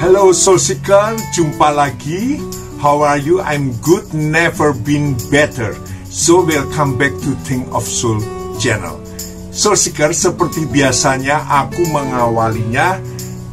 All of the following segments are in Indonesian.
Hello Soul Seeker, jumpa lagi. How are you? I'm good, never been better. So welcome back to Think of Soul channel. Soul Seeker, seperti biasanya aku mengawalinya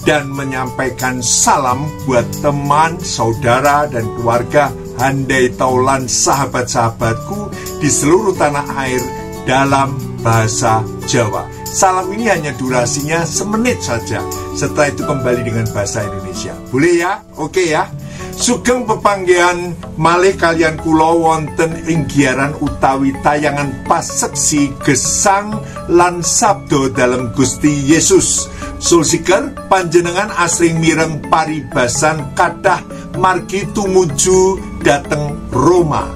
dan menyampaikan salam buat teman, saudara, dan keluarga handai taulan sahabat-sahabatku di seluruh tanah air dalam bahasa Jawa. Salam ini hanya durasinya semenit saja. Setelah itu kembali dengan bahasa Indonesia. Boleh ya? Oke ya. Sugeng pepanggihan malih kalian kula wonten ing giaran utawi tayangan paseksi gesang lan sabdo dalam Gusti Yesus. Soul Seeker, panjenengan asring mireng paribasan kathah margi tumuju dateng Roma.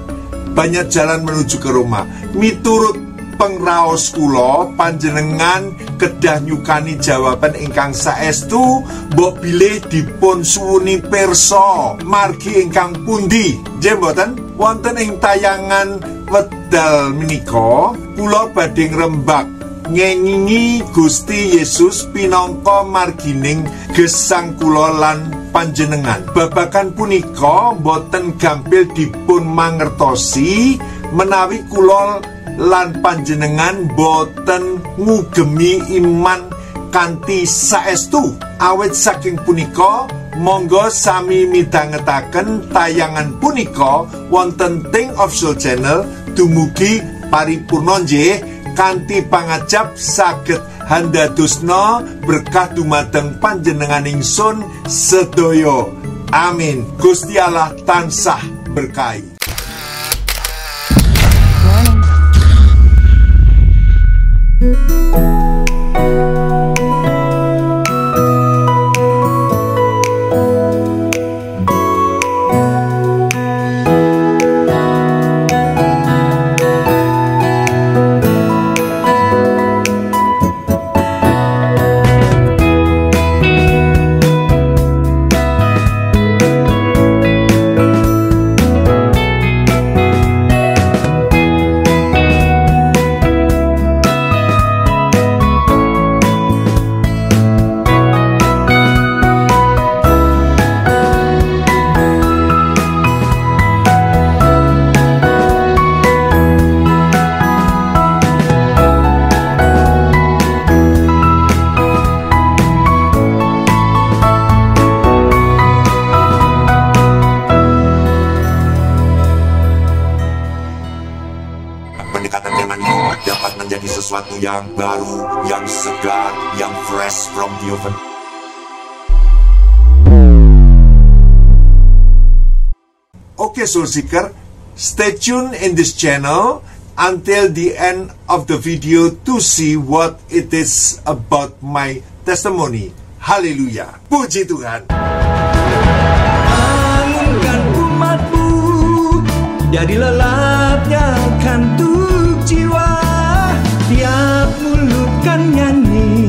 Banyak jalan menuju ke Roma. Miturut pengraos kula, panjenengan kedah nyukani jawaban ingkang saestu, mbok bilih dipun suwuni pirsa margi ingkang pundi. Nggih mboten? Wonten ing tayangan wedal menika kula badhe ngrembak ngengingi Gusti Yesus pinangka margining gesang kula lan panjenengan. Babagan punika boten gampil dipun mangertosi menawi kula lan panjenengan boten ngugemi iman kanthi saestu. Awit saking punika monggo sami midhangetaken tayangan punika wonten Think of Soul channel dumugi paripurna nggih, kanthi pangajap saged handadosna berkah dumateng panjenengan ingsun sedaya. Amin. Gusti Allah tansah berkahi. Pendekatan zamanmu dapat menjadi sesuatu yang baru, yang segar, yang fresh from the oven. Okay, Soul Seeker, stay tuned in this channel until the end of the video to see what it is about my testimony. Haleluya. Puji Tuhan. Bangunkan umatmu dari lelapnya kantuk jiwa, tiap mulut kan nyanyi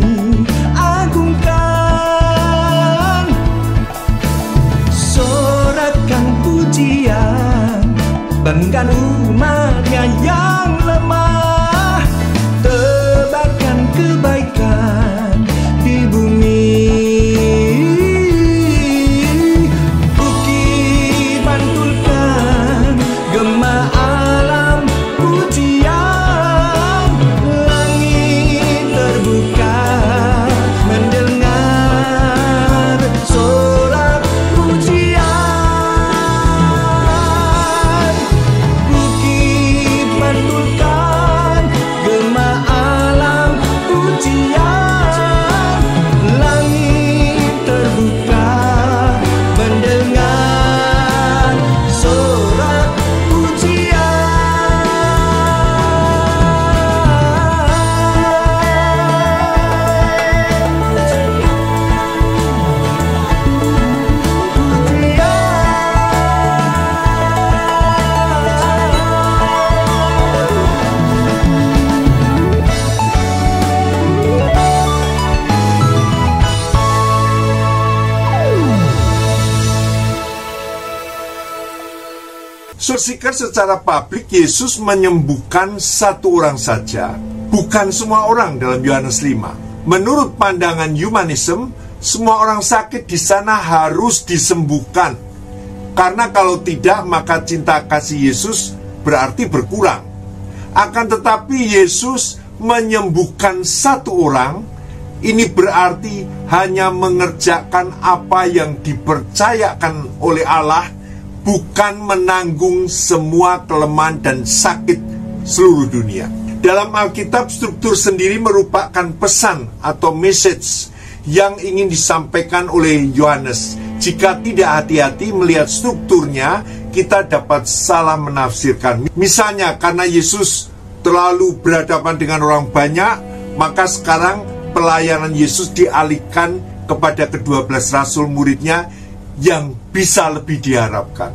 agungkan, sorakan pujian, banggakan umatnya yang lemah, tebarkan kebaikan di bumi. Bukit pantulkan gema alam pujian, langit terbuka mendengar sorak pujian. Bukit pantulkan gema alam pujian, langit terbuka mendengar sorak pujian. Soul Seeker, secara publik Yesus menyembuhkan satu orang saja, bukan semua orang dalam Yohanes 5. Menurut pandangan humanism, semua orang sakit di sana harus disembuhkan. Karena kalau tidak, maka cinta kasih Yesus berarti berkurang. Akan tetapi Yesus menyembuhkan satu orang, ini berarti hanya mengerjakan apa yang dipercayakan oleh Allah, bukan menanggung semua kelemahan dan sakit seluruh dunia. Dalam Alkitab, struktur sendiri merupakan pesan atau message yang ingin disampaikan oleh Yohanes. Jika tidak hati-hati melihat strukturnya, kita dapat salah menafsirkan. Misalnya, karena Yesus terlalu berhadapan dengan orang banyak, maka sekarang pelayanan Yesus dialihkan kepada ke-12 rasul muridnya yang bisa lebih diharapkan.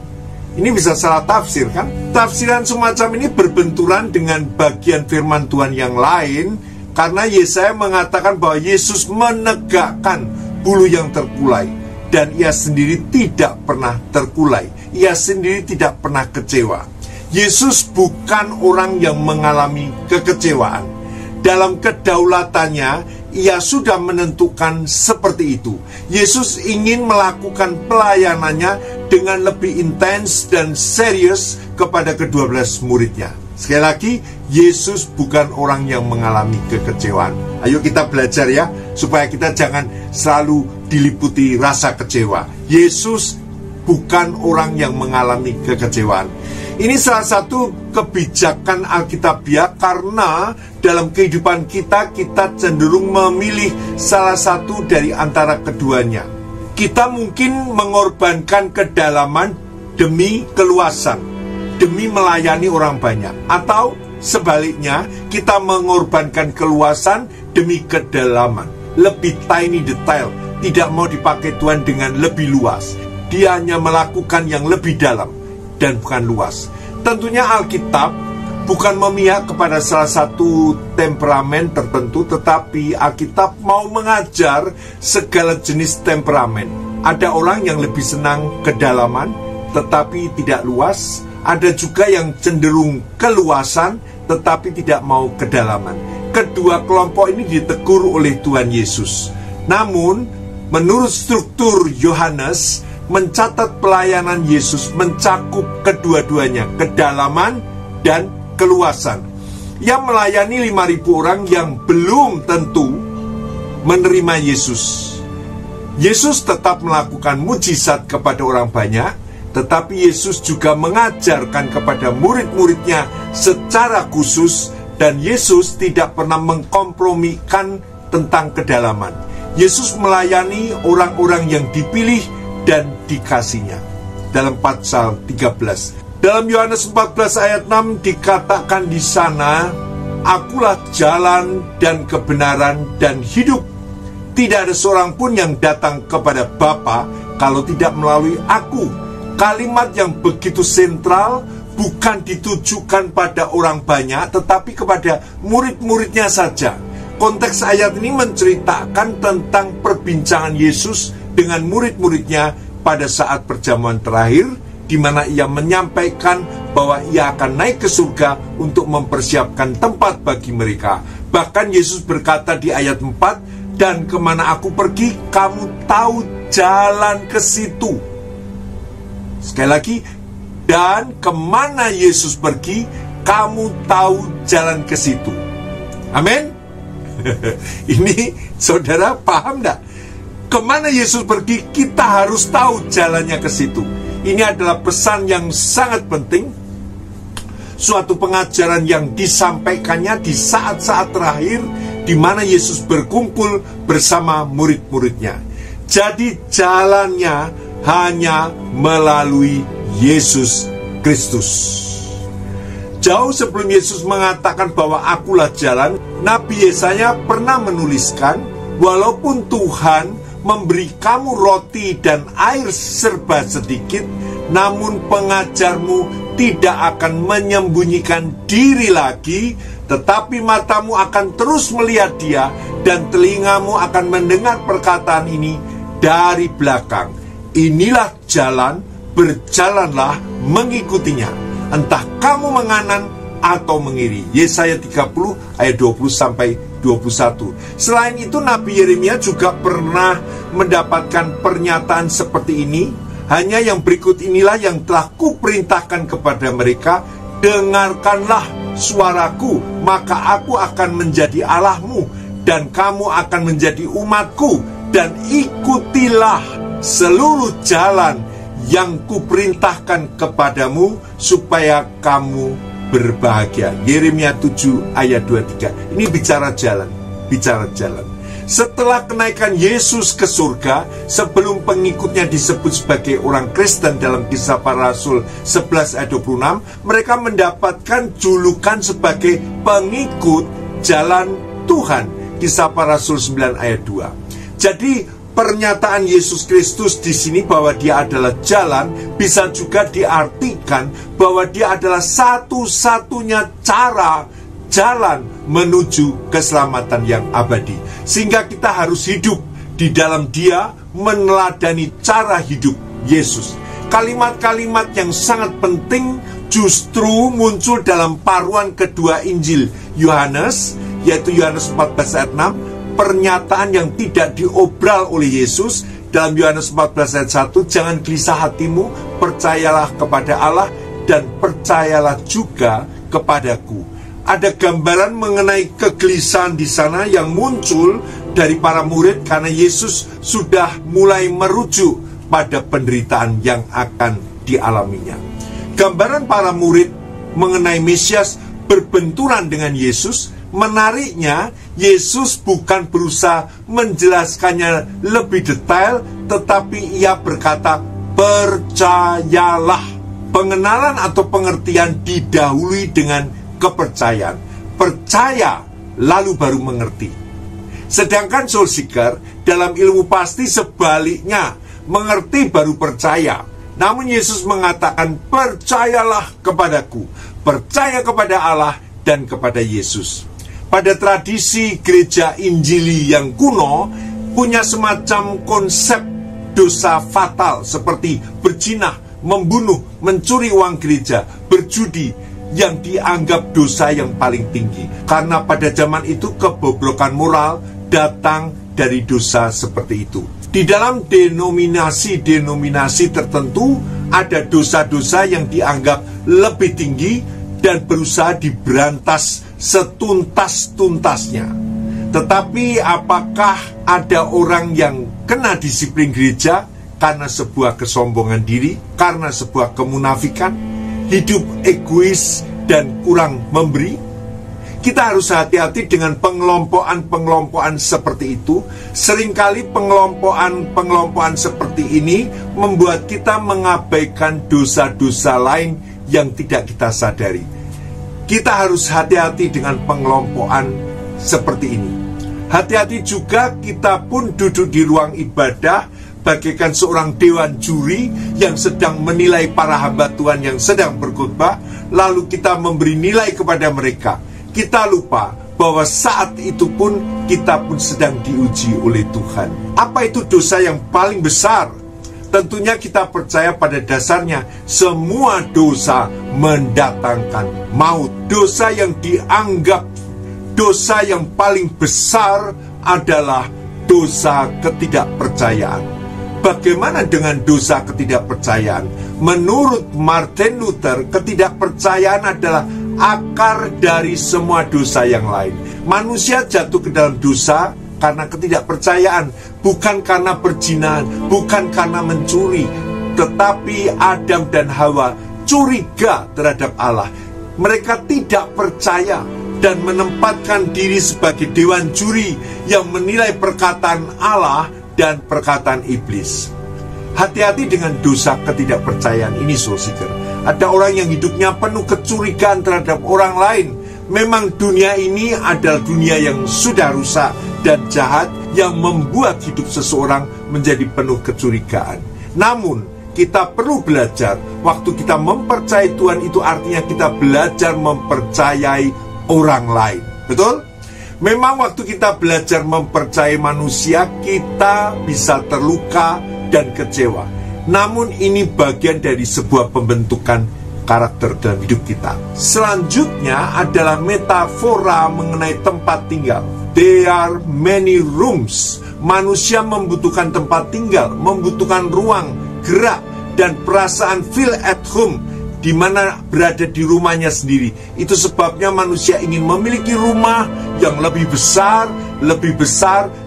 Ini bisa salah tafsir, kan? Tafsiran semacam ini berbenturan dengan bagian firman Tuhan yang lain, karena Yesaya mengatakan bahwa Yesus menegakkan bulu yang terkulai, dan ia sendiri tidak pernah terkulai. Ia sendiri tidak pernah kecewa. Yesus bukan orang yang mengalami kekecewaan. Dalam kedaulatannya, ia sudah menentukan seperti itu. Yesus ingin melakukan pelayanannya dengan lebih intens dan serius kepada ke-12 muridnya. Sekali lagi, Yesus bukan orang yang mengalami kekecewaan. Ayo kita belajar ya, supaya kita jangan selalu diliputi rasa kecewa. Yesus bukan orang yang mengalami kekecewaan. Ini salah satu kebijakan Alkitabiah, karena dalam kehidupan kita cenderung memilih salah satu dari antara keduanya. Kita mungkin mengorbankan kedalaman demi keluasan, demi melayani orang banyak. Atau sebaliknya, kita mengorbankan keluasan demi kedalaman. Lebih tiny detail, tidak mau dipakai Tuhan dengan lebih luas. Dia hanya melakukan yang lebih dalam dan bukan luas. Tentunya Alkitab bukan memihak kepada salah satu temperamen tertentu, tetapi Alkitab mau mengajar segala jenis temperamen. Ada orang yang lebih senang kedalaman tetapi tidak luas. Ada juga yang cenderung keluasan tetapi tidak mau kedalaman. Kedua kelompok ini ditegur oleh Tuhan Yesus. Namun, menurut struktur Yohanes, mencatat pelayanan Yesus mencakup kedua-duanya, kedalaman dan keluasan. Ia melayani 5.000 orang yang belum tentu menerima Yesus. Yesus tetap melakukan mujizat kepada orang banyak, tetapi Yesus juga mengajarkan kepada murid-muridnya secara khusus, dan Yesus tidak pernah mengkompromikan tentang kedalaman. Yesus melayani orang-orang yang dipilih dan dikasihnya. Dalam pasal 13, dalam Yohanes 14 ayat 6 dikatakan di sana, "Akulah jalan dan kebenaran dan hidup. Tidak ada seorang pun yang datang kepada Bapa kalau tidak melalui aku." Kalimat yang begitu sentral bukan ditujukan pada orang banyak, tetapi kepada murid-muridnya saja. Konteks ayat ini menceritakan tentang perbincangan Yesus dengan murid-muridnya pada saat perjamuan terakhir, di mana ia menyampaikan bahwa ia akan naik ke surga untuk mempersiapkan tempat bagi mereka. Bahkan Yesus berkata di ayat 4, "Dan kemana aku pergi, kamu tahu jalan ke situ." Sekali lagi, dan kemana Yesus pergi, kamu tahu jalan ke situ. Amin. Ini saudara paham enggak? Kemana Yesus pergi, kita harus tahu jalannya ke situ. Ini adalah pesan yang sangat penting. Suatu pengajaran yang disampaikannya di saat-saat terakhir, di mana Yesus berkumpul bersama murid-muridnya. Jadi jalannya hanya melalui Yesus Kristus. Jauh sebelum Yesus mengatakan bahwa akulah jalan, Nabi Yesaya pernah menuliskan, "Walaupun Tuhan memberi kamu roti dan air serba sedikit, namun pengajarmu tidak akan menyembunyikan diri lagi, tetapi matamu akan terus melihat dia, dan telingamu akan mendengar perkataan ini dari belakang. Inilah jalan, berjalanlah mengikutinya. Entah kamu menganan atau mengiri. Yesaya 30 ayat 20 sampai 21. Selain itu, Nabi Yeremia juga pernah mendapatkan pernyataan seperti ini. Hanya yang berikut inilah yang telah kuperintahkan kepada mereka, dengarkanlah suaraku, maka aku akan menjadi Allahmu, dan kamu akan menjadi umatku, dan ikutilah seluruh jalan yang kuperintahkan kepadamu, supaya kamu berbahagia. Yeremia 7 ayat 23. Ini bicara jalan, bicara jalan. Setelah kenaikan Yesus ke surga, sebelum pengikutnya disebut sebagai orang Kristen dalam Kisah Para Rasul 11 ayat 26, mereka mendapatkan julukan sebagai pengikut jalan Tuhan. Kisah Para Rasul 9 ayat 2. Jadi pernyataan Yesus Kristus di sini bahwa dia adalah jalan bisa juga diartikan bahwa dia adalah satu-satunya cara jalan menuju keselamatan yang abadi. Sehingga kita harus hidup di dalam dia, meneladani cara hidup Yesus. Kalimat-kalimat yang sangat penting justru muncul dalam paruan kedua Injil Yohanes, yaitu Yohanes 14 ayat 6. Pernyataan yang tidak diobral oleh Yesus dalam Yohanes 14 ayat 1, jangan gelisah hatimu, percayalah kepada Allah dan percayalah juga kepadaku. Ada gambaran mengenai kegelisahan di sana yang muncul dari para murid karena Yesus sudah mulai merujuk pada penderitaan yang akan dialaminya. Gambaran para murid mengenai Mesias berbenturan dengan Yesus. Menariknya, Yesus bukan berusaha menjelaskannya lebih detail, tetapi ia berkata, percayalah. Pengenalan atau pengertian didahului dengan kepercayaan. Percaya, lalu baru mengerti. Sedangkan soul seeker, dalam ilmu pasti sebaliknya, mengerti baru percaya. Namun Yesus mengatakan, percayalah kepadaku, percaya kepada Allah dan kepada Yesus. Pada tradisi gereja Injili yang kuno, punya semacam konsep dosa fatal seperti berzina, membunuh, mencuri uang gereja, berjudi, yang dianggap dosa yang paling tinggi. Karena pada zaman itu kebobrokan moral datang dari dosa seperti itu. Di dalam denominasi-denominasi tertentu ada dosa-dosa yang dianggap lebih tinggi dan berusaha diberantas setuntas-tuntasnya. Tetapi apakah ada orang yang kena disiplin gereja karena sebuah kesombongan diri, karena sebuah kemunafikan, hidup egois dan kurang memberi? Kita harus hati-hati dengan pengelompokan-pengelompokan seperti itu. Seringkali pengelompokan seperti ini membuat kita mengabaikan dosa-dosa lain yang tidak kita sadari. Kita harus hati-hati dengan pengelompokan seperti ini. Hati-hati juga kita pun duduk di ruang ibadah bagaikan seorang dewan juri yang sedang menilai para hamba Tuhan yang sedang berkhotbah, lalu kita memberi nilai kepada mereka. Kita lupa bahwa saat itu pun kita pun sedang diuji oleh Tuhan. Apa itu dosa yang paling besar? Tentunya kita percaya pada dasarnya semua dosa mendatangkan maut. Dosa yang dianggap dosa yang paling besar adalah dosa ketidakpercayaan. Bagaimana dengan dosa ketidakpercayaan? Menurut Martin Luther, ketidakpercayaan adalah akar dari semua dosa yang lain. Manusia jatuh ke dalam dosa karena ketidakpercayaan, bukan karena perzinahan, bukan karena mencuri, tetapi Adam dan Hawa curiga terhadap Allah. Mereka tidak percaya dan menempatkan diri sebagai dewan juri yang menilai perkataan Allah dan perkataan iblis. Hati-hati dengan dosa ketidakpercayaan ini, soul seeker. Ada orang yang hidupnya penuh kecurigaan terhadap orang lain. Memang dunia ini adalah dunia yang sudah rusak dan jahat, yang membuat hidup seseorang menjadi penuh kecurigaan. Namun, kita perlu belajar. Waktu kita mempercayai Tuhan, itu artinya kita belajar mempercayai orang lain. Betul? Memang waktu kita belajar mempercayai manusia, kita bisa terluka dan kecewa. Namun ini bagian dari sebuah pembentukan karakter dalam hidup kita. Selanjutnya adalah metafora mengenai tempat tinggal. There are many rooms. Manusia membutuhkan tempat tinggal, membutuhkan ruang, gerak, dan perasaan feel at home, di mana berada di rumahnya sendiri. Itu sebabnya manusia ingin memiliki rumah yang lebih besar,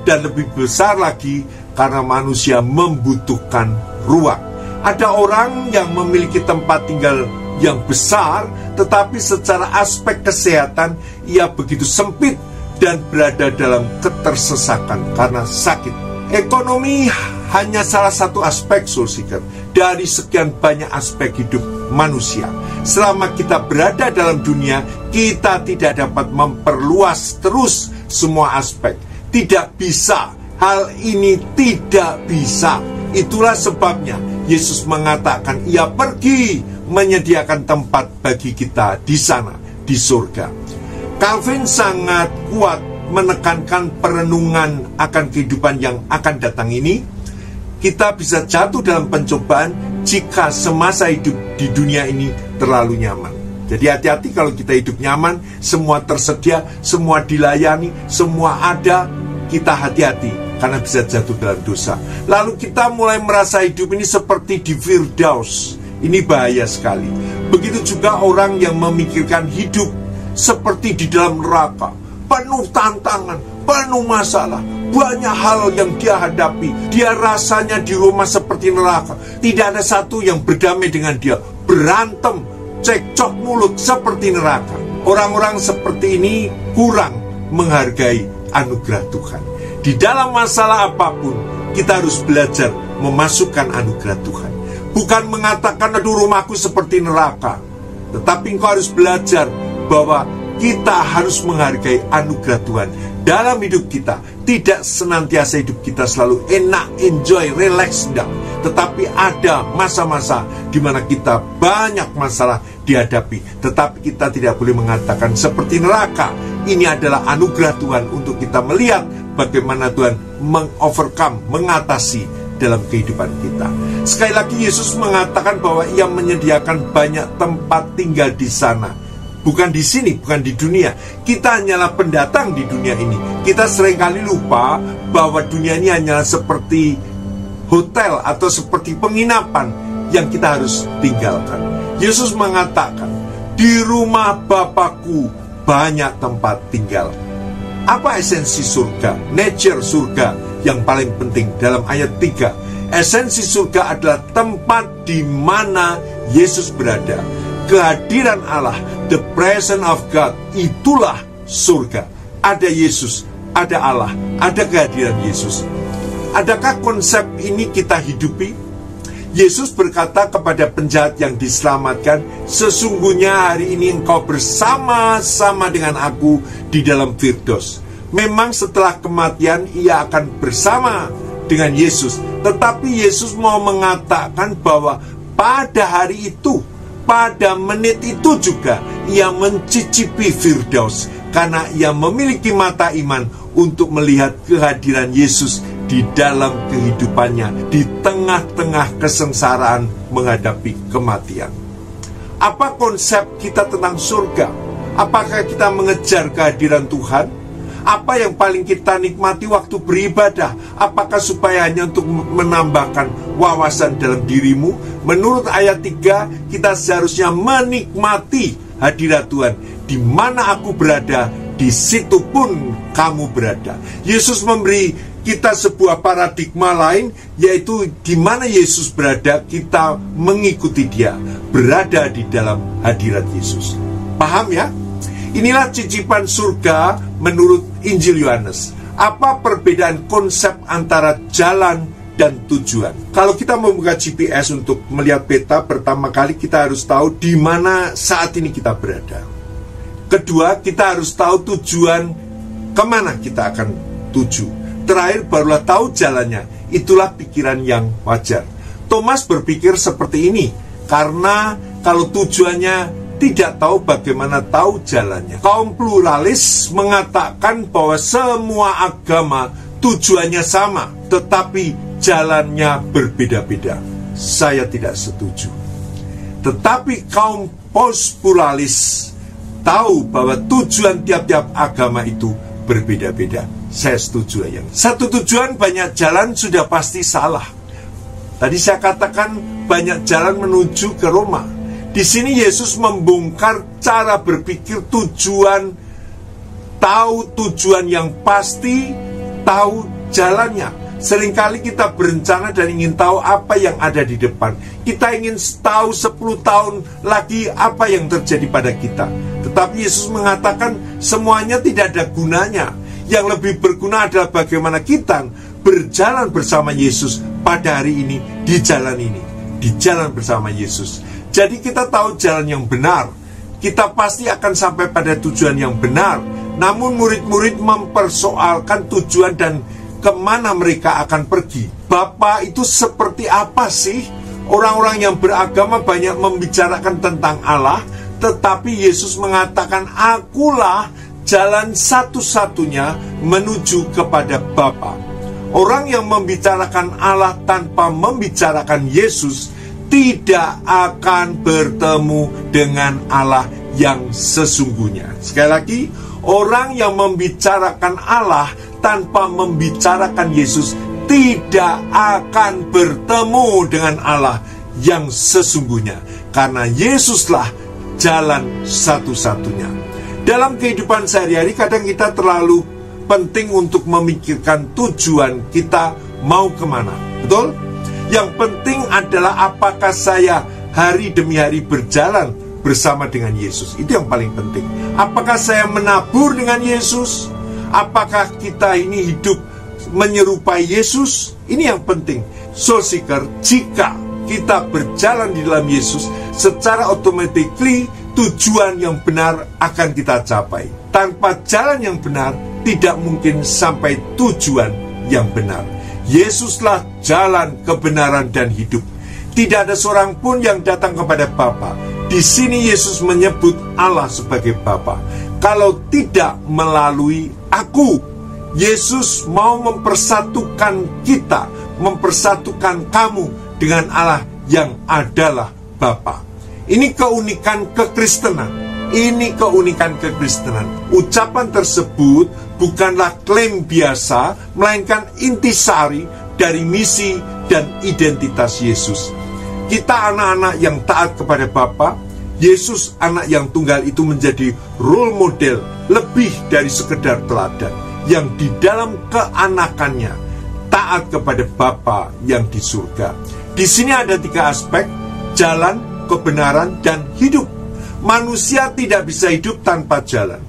dan lebih besar lagi, karena manusia membutuhkan ruang. Ada orang yang memiliki tempat tinggal yang besar, tetapi secara aspek kesehatan ia begitu sempit dan berada dalam ketersesakan karena sakit. Ekonomi hanya salah satu aspek, soul seeker, dari sekian banyak aspek hidup manusia. Selama kita berada dalam dunia, kita tidak dapat memperluas terus semua aspek. Tidak bisa. Hal ini tidak bisa. Itulah sebabnya Yesus mengatakan ia pergi menyediakan tempat bagi kita di sana, di surga. Calvin sangat kuat menekankan perenungan akan kehidupan yang akan datang ini. Kita bisa jatuh dalam pencobaan jika semasa hidup di dunia ini terlalu nyaman. Jadi hati-hati kalau kita hidup nyaman, semua tersedia, semua dilayani, semua ada. Kita hati-hati karena bisa jatuh dalam dosa. Lalu kita mulai merasa hidup ini seperti di Firdaus. Ini bahaya sekali. Begitu juga orang yang memikirkan hidup seperti di dalam neraka, penuh tantangan, penuh masalah, banyak hal yang dia hadapi. Dia rasanya di rumah seperti neraka. Tidak ada satu yang berdamai dengan dia. Berantem, cekcok mulut seperti neraka. Orang-orang seperti ini kurang menghargai anugerah Tuhan. Di dalam masalah apapun, kita harus belajar memasukkan anugerah Tuhan. Bukan mengatakan, aduh rumahku seperti neraka. Tetapi engkau harus belajar bahwa kita harus menghargai anugerah Tuhan dalam hidup kita. Tidak senantiasa hidup kita selalu enak, enjoy, relax, enggak. Tetapi ada masa-masa di mana kita banyak masalah dihadapi. Tetapi kita tidak boleh mengatakan seperti neraka. Ini adalah anugerah Tuhan untuk kita melihat bagaimana Tuhan mengovercome, mengatasi dalam kehidupan kita. Sekali lagi Yesus mengatakan bahwa ia menyediakan banyak tempat tinggal di sana. Bukan di sini, bukan di dunia. Kita hanyalah pendatang di dunia ini. Kita seringkali lupa bahwa dunia ini hanyalah seperti hotel atau seperti penginapan yang kita harus tinggalkan. Yesus mengatakan, di rumah Bapakku banyak tempat tinggal. Apa esensi surga? Nature surga yang paling penting dalam ayat 3. Esensi surga adalah tempat di mana Yesus berada. Kehadiran Allah, the presence of God, itulah surga. Ada Yesus, ada Allah, ada kehadiran Yesus. Adakah konsep ini kita hidupi? Yesus berkata kepada penjahat yang diselamatkan, sesungguhnya hari ini engkau bersama-sama dengan aku di dalam Firdaus. Memang setelah kematian ia akan bersama dengan Yesus. Tetapi Yesus mau mengatakan bahwa pada hari itu, pada menit itu juga ia mencicipi Firdaus, karena ia memiliki mata iman untuk melihat kehadiran Yesus di dalam kehidupannya, di tengah-tengah kesengsaraan menghadapi kematian. Apa konsep kita tentang surga? Apakah kita mengejar kehadiran Tuhan? Apa yang paling kita nikmati waktu beribadah? Apakah supaya hanya untuk menambahkan wawasan dalam dirimu? Menurut ayat 3, kita seharusnya menikmati hadirat Tuhan. Di mana aku berada, di situ pun kamu berada. Yesus memberi kita sebuah paradigma lain, yaitu di mana Yesus berada, kita mengikuti dia, berada di dalam hadirat Yesus. Paham ya? Inilah cicipan surga menurut Injil Yohanes. Apa perbedaan konsep antara jalan dan tujuan? Kalau kita membuka GPS untuk melihat peta, pertama kali kita harus tahu di mana saat ini kita berada. Kedua, kita harus tahu tujuan kemana kita akan tuju. Terakhir, barulah tahu jalannya. Itulah pikiran yang wajar. Thomas berpikir seperti ini, karena kalau tujuannya tidak tahu, bagaimana tahu jalannya. Kaum pluralis mengatakan bahwa semua agama tujuannya sama, tetapi jalannya berbeda-beda. Saya tidak setuju. Tetapi kaum post pluralis tahu bahwa tujuan tiap-tiap agama itu berbeda-beda. Saya setuju yang satu tujuan banyak jalan sudah pasti salah. Tadi saya katakan banyak jalan menuju ke Roma. Di sini Yesus membongkar cara berpikir tujuan, tahu tujuan yang pasti, tahu jalannya. Seringkali kita berencana dan ingin tahu apa yang ada di depan. Kita ingin tahu 10 tahun lagi apa yang terjadi pada kita. Tetapi Yesus mengatakan semuanya tidak ada gunanya. Yang lebih berguna adalah bagaimana kita berjalan bersama Yesus pada hari ini, di jalan ini, di jalan bersama Yesus. Jadi kita tahu jalan yang benar. Kita pasti akan sampai pada tujuan yang benar. Namun murid-murid mempersoalkan tujuan dan kemana mereka akan pergi. Bapa itu seperti apa sih? Orang-orang yang beragama banyak membicarakan tentang Allah, tetapi Yesus mengatakan, akulah jalan satu-satunya menuju kepada Bapa. Orang yang membicarakan Allah tanpa membicarakan Yesus tidak akan bertemu dengan Allah yang sesungguhnya. Sekali lagi, orang yang membicarakan Allah tanpa membicarakan Yesus tidak akan bertemu dengan Allah yang sesungguhnya. Karena Yesuslah jalan satu-satunya. Dalam kehidupan sehari-hari kadang kita terlalu penting untuk memikirkan tujuan kita mau kemana. Betul? Yang penting adalah apakah saya hari demi hari berjalan bersama dengan Yesus. Itu yang paling penting. Apakah saya menabur dengan Yesus? Apakah kita ini hidup menyerupai Yesus? Ini yang penting. Soul Seeker, jika kita berjalan di dalam Yesus, secara automatically tujuan yang benar akan kita capai. Tanpa jalan yang benar, tidak mungkin sampai tujuan yang benar. Yesuslah jalan, kebenaran, dan hidup. Tidak ada seorang pun yang datang kepada Bapa. Di sini Yesus menyebut Allah sebagai Bapa. Kalau tidak melalui aku, Yesus mau mempersatukan kita, mempersatukan kamu dengan Allah yang adalah Bapa. Ini keunikan kekristenan. Ini keunikan kekristenan. Ucapan tersebut bukanlah klaim biasa, melainkan intisari dari misi dan identitas Yesus. Kita anak-anak yang taat kepada Bapa. Yesus anak yang tunggal itu menjadi role model lebih dari sekedar teladan, yang di dalam keanakannya taat kepada Bapa yang di surga. Di sini ada 3 aspek: jalan, kebenaran, dan hidup. Manusia tidak bisa hidup tanpa jalan.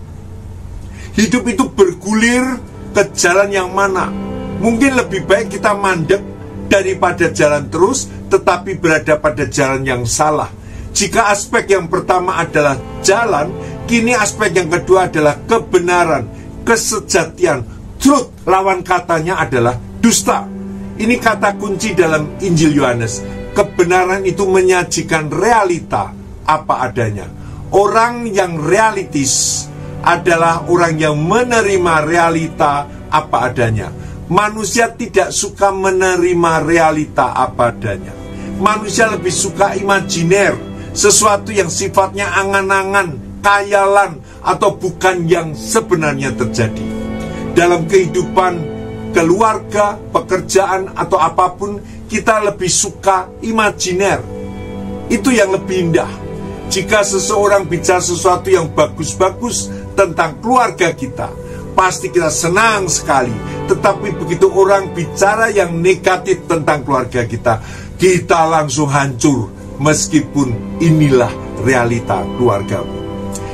Hidup itu bergulir ke jalan yang mana. Mungkin lebih baik kita mandek daripada jalan terus, tetapi berada pada jalan yang salah. Jika aspek yang pertama adalah jalan, kini aspek yang kedua adalah kebenaran, kesejatian. Truth, lawan katanya adalah dusta. Ini kata kunci dalam Injil Yohanes. Kebenaran itu menyajikan realita apa adanya. Orang yang realistis adalah orang yang menerima realita apa adanya. Manusia tidak suka menerima realita apa adanya. Manusia lebih suka imajiner, sesuatu yang sifatnya angan-angan, khayalan, atau bukan yang sebenarnya terjadi. Dalam kehidupan keluarga, pekerjaan, atau apapun, kita lebih suka imajiner. Itu yang lebih indah. Jika seseorang bicara sesuatu yang bagus-bagus tentang keluarga kita, pasti kita senang sekali. Tetapi begitu orang bicara yang negatif tentang keluarga kita, kita langsung hancur, meskipun inilah realita keluargamu.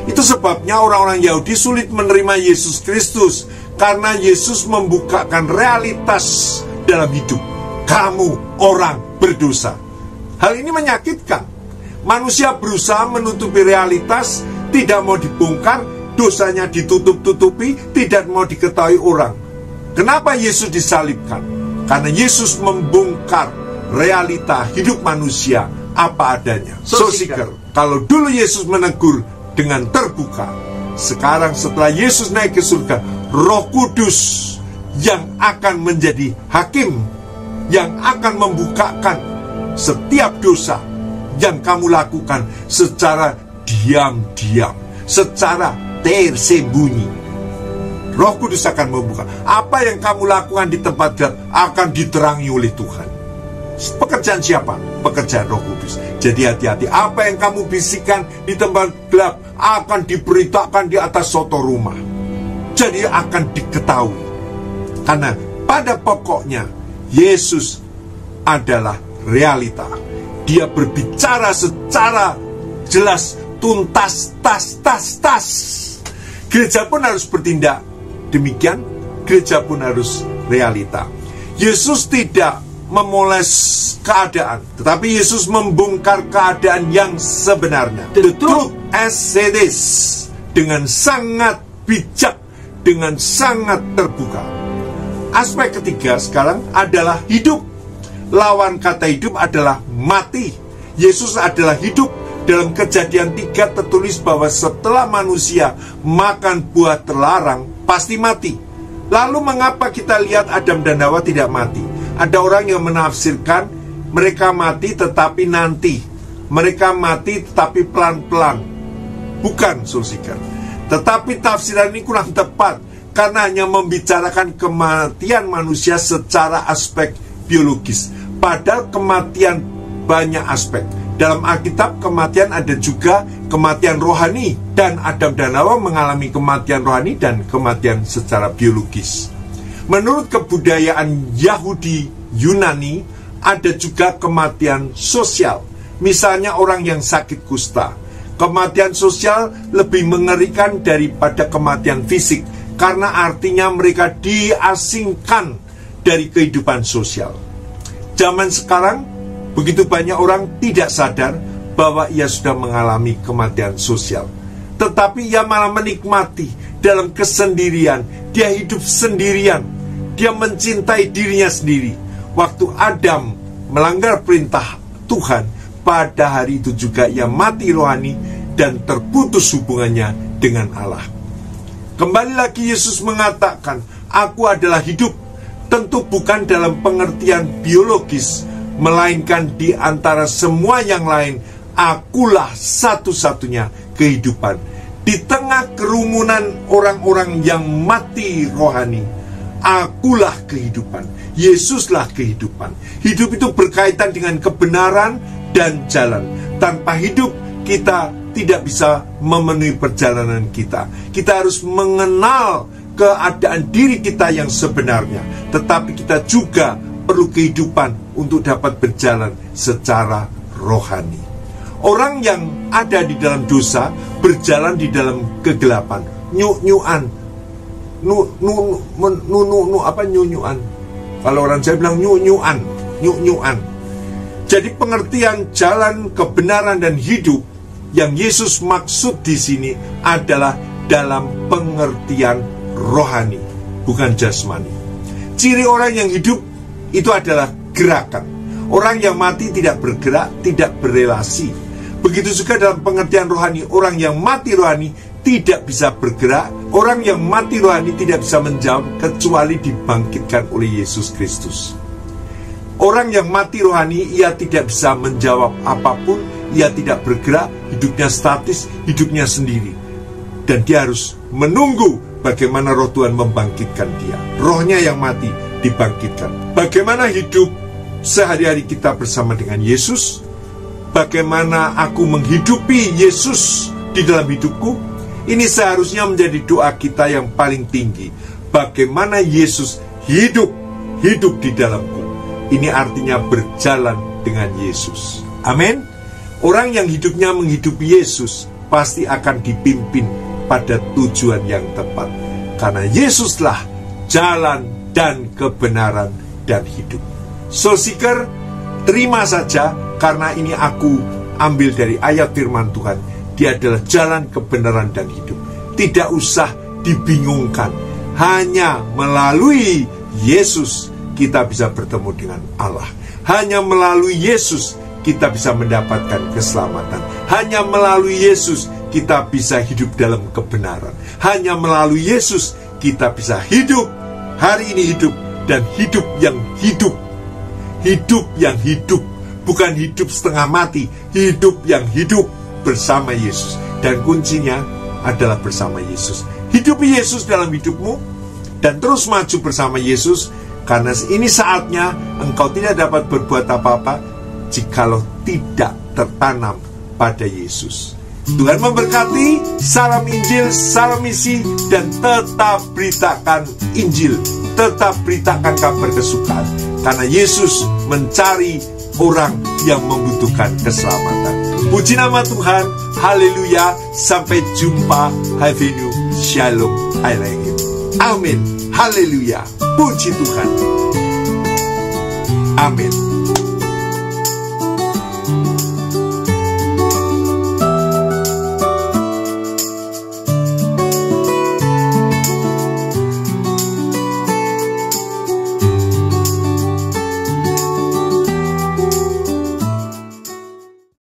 Itu sebabnya orang-orang Yahudi sulit menerima Yesus Kristus, karena Yesus membukakan realitas dalam hidup. Kamu orang berdosa. Hal ini menyakitkan. Manusia berusaha menutupi realitas, tidak mau dibongkar, dosanya ditutup-tutupi, tidak mau diketahui orang. Kenapa Yesus disalibkan? Karena Yesus membongkar realita hidup manusia apa adanya. Soul Seeker, kalau dulu Yesus menegur dengan terbuka, sekarang setelah Yesus naik ke surga, Roh Kudus yang akan menjadi hakim, yang akan membukakan setiap dosa yang kamu lakukan secara diam-diam, secara tersembunyi. Roh Kudus akan membuka. Apa yang kamu lakukan di tempat gelap akan diterangi oleh Tuhan. Pekerjaan siapa? Pekerjaan Roh Kudus. Jadi hati-hati. Apa yang kamu bisikan di tempat gelap akan diberitakan di atas soto rumah. Jadi akan diketahui. Karena pada pokoknya Yesus adalah realita. Dia berbicara secara jelas, tuntas, tas. Gereja pun harus bertindak demikian. Gereja pun harus realita. Yesus tidak memoles keadaan, tetapi Yesus membongkar keadaan yang sebenarnya. The truth as it is. Dengan sangat bijak, dengan sangat terbuka. Aspek ketiga sekarang adalah hidup. Lawan kata hidup adalah mati. Yesus adalah hidup. Dalam Kejadian 3 tertulis bahwa setelah manusia makan buah terlarang, pasti mati. Lalu mengapa kita lihat Adam dan Hawa tidak mati? Ada orang yang menafsirkan mereka mati tetapi nanti. Mereka mati tetapi pelan-pelan. Bukan, saudara. Tetapi tafsiran ini kurang tepat, karena hanya membicarakan kematian manusia secara aspek biologis. Padahal kematian banyak aspek. Dalam Alkitab kematian ada juga kematian rohani, dan Adam dan Hawa mengalami kematian rohani dan kematian secara biologis. Menurut kebudayaan Yahudi Yunani, ada juga kematian sosial. Misalnya orang yang sakit kusta. Kematian sosial lebih mengerikan daripada kematian fisik, karena artinya mereka diasingkan dari kehidupan sosial. Zaman sekarang, begitu banyak orang tidak sadar bahwa ia sudah mengalami kematian sosial. Tetapi ia malah menikmati dalam kesendirian. Dia hidup sendirian. Dia mencintai dirinya sendiri. Waktu Adam melanggar perintah Tuhan, pada hari itu juga ia mati rohani dan terputus hubungannya dengan Allah. Kembali lagi Yesus mengatakan, aku adalah hidup. Tentu bukan dalam pengertian biologis, melainkan di antara semua yang lain, akulah satu-satunya kehidupan. Di tengah kerumunan orang-orang yang mati rohani, akulah kehidupan. Yesuslah kehidupan. Hidup itu berkaitan dengan kebenaran dan jalan. Tanpa hidup, kita tidak bisa memenuhi perjalanan kita. Kita harus mengenal keadaan diri kita yang sebenarnya. Tetapi kita juga perlu kehidupan untuk dapat berjalan secara rohani. Orang yang ada di dalam dosa berjalan di dalam kegelapan, nyunyuan. Nyunyuan. Kalau orang saya bilang nyunyuan. Jadi pengertian jalan kebenaran dan hidup yang Yesus maksud di sini adalah dalam pengertian rohani, bukan jasmani. Ciri orang yang hidup itu adalah gerakan. Orang yang mati tidak bergerak, tidak berelasi. Begitu juga dalam pengertian rohani, orang yang mati rohani tidak bisa bergerak. Orang yang mati rohani tidak bisa menjawab kecuali dibangkitkan oleh Yesus Kristus. Orang yang mati rohani, ia tidak bisa menjawab apapun, ia tidak bergerak, hidupnya statis, hidupnya sendiri. Dan dia harus menunggu bagaimana roh Tuhan membangkitkan dia. Rohnya yang mati dibangkitkan. Bagaimana hidup sehari-hari kita bersama dengan Yesus? Bagaimana aku menghidupi Yesus di dalam hidupku? Ini seharusnya menjadi doa kita yang paling tinggi. Bagaimana Yesus hidup di dalamku? Ini artinya berjalan dengan Yesus. Amin. Orang yang hidupnya menghidupi Yesus pasti akan dipimpin pada tujuan yang tepat. Karena Yesuslah jalan dan kebenaran dan hidup. So seeker, terima saja, karena ini aku ambil dari ayat firman Tuhan. Dia adalah jalan kebenaran dan hidup. Tidak usah dibingungkan. Hanya melalui Yesus kita bisa bertemu dengan Allah. Hanya melalui Yesus kita bisa mendapatkan keselamatan. Hanya melalui Yesus kita bisa hidup dalam kebenaran. Hanya melalui Yesus kita bisa hidup hari ini, hidup dan hidup yang hidup. Hidup yang hidup, bukan hidup setengah mati, hidup yang hidup. bersama Yesus. Dan kuncinya adalah bersama Yesus. Hidupi Yesus dalam hidupmu dan terus maju bersama Yesus, karena ini saatnya engkau tidak dapat berbuat apa-apa jikalau tidak tertanam pada Yesus. Tuhan memberkati. Salam Injil, salam misi, dan tetap beritakan Injil, tetap beritakan kabar kesukaan, karena Yesus mencari orang yang membutuhkan keselamatan. Puji nama Tuhan. Haleluya. Sampai jumpa. Havenu. Shalom. Alaikum. Amin. Haleluya. Puji Tuhan. Amin.